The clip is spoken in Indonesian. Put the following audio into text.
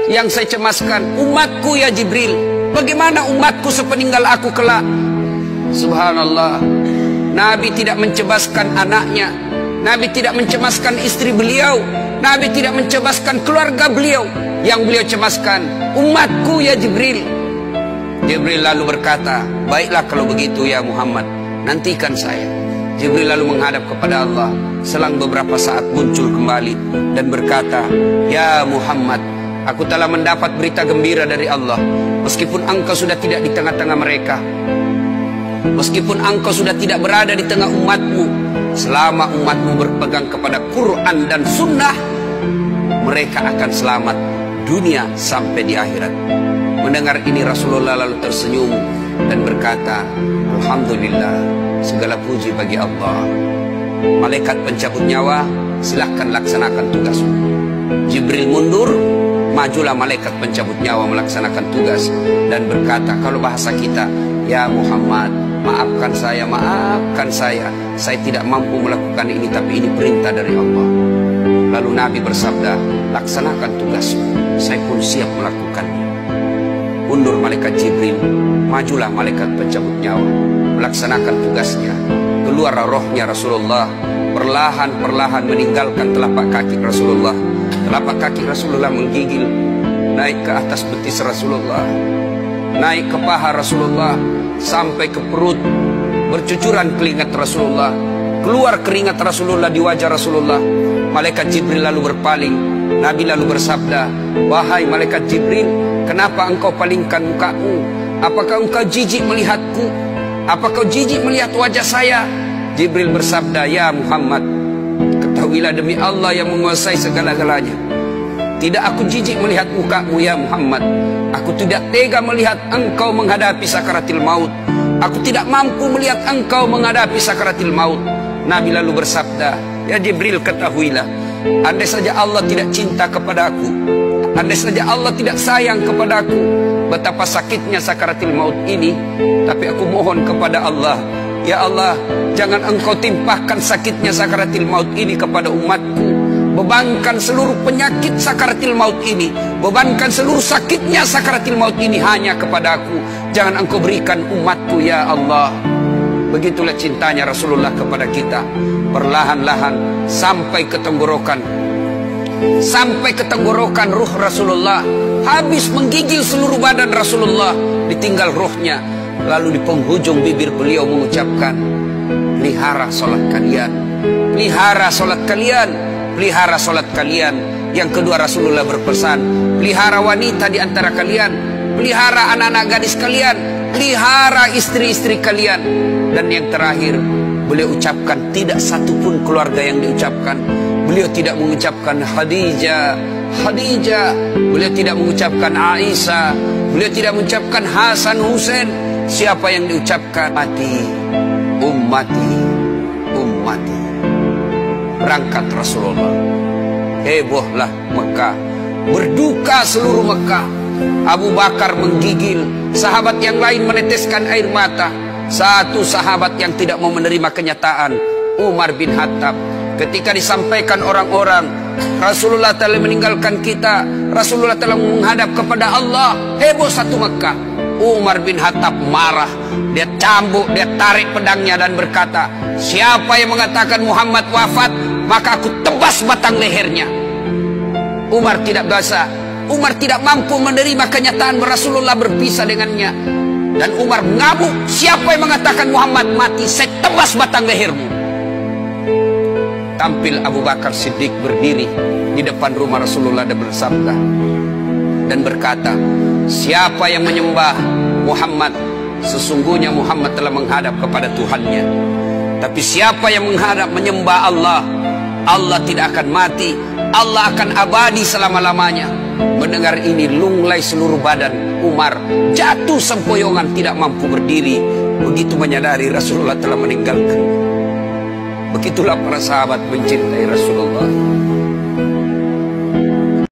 Yang saya cemaskan umatku ya Jibril. Bagaimana umatku sepeninggal aku kelak? Subhanallah. Nabi tidak mencemaskan anaknya, Nabi tidak mencemaskan istri beliau, Nabi tidak mencemaskan keluarga beliau. Yang beliau cemaskan umatku ya Jibril. Jibril lalu berkata, baiklah kalau begitu ya Muhammad, nantikan saya. Jibril lalu menghadap kepada Allah. Selang beberapa saat muncul kembali dan berkata, ya Muhammad, aku telah mendapat berita gembira dari Allah. Meskipun engkau sudah tidak di tengah-tengah mereka, meskipun engkau sudah tidak berada di tengah umatmu, selama umatmu berpegang kepada Quran dan Sunnah, mereka akan selamat dunia sampai di akhirat. Mendengar ini Rasulullah lalu tersenyum dan berkata, alhamdulillah, segala puji bagi Allah. Malaikat pencabut nyawa, silahkan laksanakan tugasmu. Jibril mundur, majulah malaikat pencabut nyawa melaksanakan tugas dan berkata, kalau bahasa kita, ya Muhammad, maafkan saya, saya tidak mampu melakukan ini, tapi ini perintah dari Allah. Lalu Nabi bersabda, laksanakan tugasmu, saya pun siap melakukannya. Mundur malaikat Jibril, majulah malaikat pencabut nyawa melaksanakan tugasnya. Keluar rohnya Rasulullah, perlahan-perlahan meninggalkan telapak kaki Rasulullah. Telapak kaki Rasulullah menggigil naik ke atas betis Rasulullah, naik ke paha Rasulullah, sampai ke perut. Bercucuran keringat Rasulullah, keluar keringat Rasulullah di wajah Rasulullah. Malaikat Jibril lalu berpaling. Nabi lalu bersabda, wahai malaikat Jibril, kenapa engkau palingkan mukamu? Apakah engkau jijik melihatku? Apakah kau jijik melihat wajah saya? Jibril bersabda, ya Muhammad, ketahuilah demi Allah yang menguasai segala-galanya, tidak aku jijik melihat mukamu ya Muhammad. Aku tidak tega melihat engkau menghadapi sakaratil maut. Aku tidak mampu melihat engkau menghadapi sakaratil maut. Nabi lalu bersabda, ya Jibril, ketahuilah, andai saja Allah tidak cinta kepadaku, andai saja Allah tidak sayang kepadaku, betapa sakitnya sakaratil maut ini. Tapi aku mohon kepada Allah, ya Allah, jangan engkau timpahkan sakitnya sakaratil maut ini kepada umatku. Bebankan seluruh penyakit sakaratil maut ini, bebankan seluruh sakitnya sakaratil maut ini hanya kepadaku. Jangan engkau berikan umatku ya Allah. Begitulah cintanya Rasulullah kepada kita. Perlahan-lahan sampai ke tenggorokan, sampai ke tenggorokan ruh Rasulullah. Habis menggigil seluruh badan Rasulullah, ditinggal rohnya. Lalu di penghujung bibir beliau mengucapkan, pelihara solat kalian, pelihara solat kalian, pelihara solat kalian. Yang kedua Rasulullah berpesan, pelihara wanita di antara kalian, pelihara anak-anak gadis kalian, pelihara istri-istri kalian. Dan yang terakhir beliau ucapkan, tidak satupun keluarga yang diucapkan. Beliau tidak mengucapkan Khadijah, Khadijah. Beliau tidak mengucapkan Aisyah. Beliau tidak mengucapkan Hasan Husain. Siapa yang diucapkan? Ummati, ummati, ummati. Berangkat Rasulullah. Hebohlah Mekah, berduka seluruh Mekah. Abu Bakar menggigil, sahabat yang lain meneteskan air mata. Satu sahabat yang tidak mau menerima kenyataan, Umar bin Khattab. Ketika disampaikan orang-orang, Rasulullah telah meninggalkan kita, Rasulullah telah menghadap kepada Allah, heboh satu Mekah. Umar bin Khattab marah, dia cambuk, dia tarik pedangnya dan berkata, siapa yang mengatakan Muhammad wafat, maka aku tebas batang lehernya. Umar tidak biasa, Umar tidak mampu menerima kenyataan Rasulullah berpisah dengannya. Dan Umar mengamuk, siapa yang mengatakan Muhammad mati, saya tebas batang lehermu. Tampil Abu Bakar Siddiq berdiri di depan rumah Rasulullah dan bersabda dan berkata, siapa yang menyembah Muhammad, sesungguhnya Muhammad telah menghadap kepada Tuhannya. Tapi siapa yang menyembah Allah, Allah tidak akan mati, Allah akan abadi selama-lamanya. Mendengar ini lunglai seluruh badan Umar, jatuh sempoyongan tidak mampu berdiri. Begitu menyadari Rasulullah telah meninggalkan. Begitulah para sahabat mencintai Rasulullah.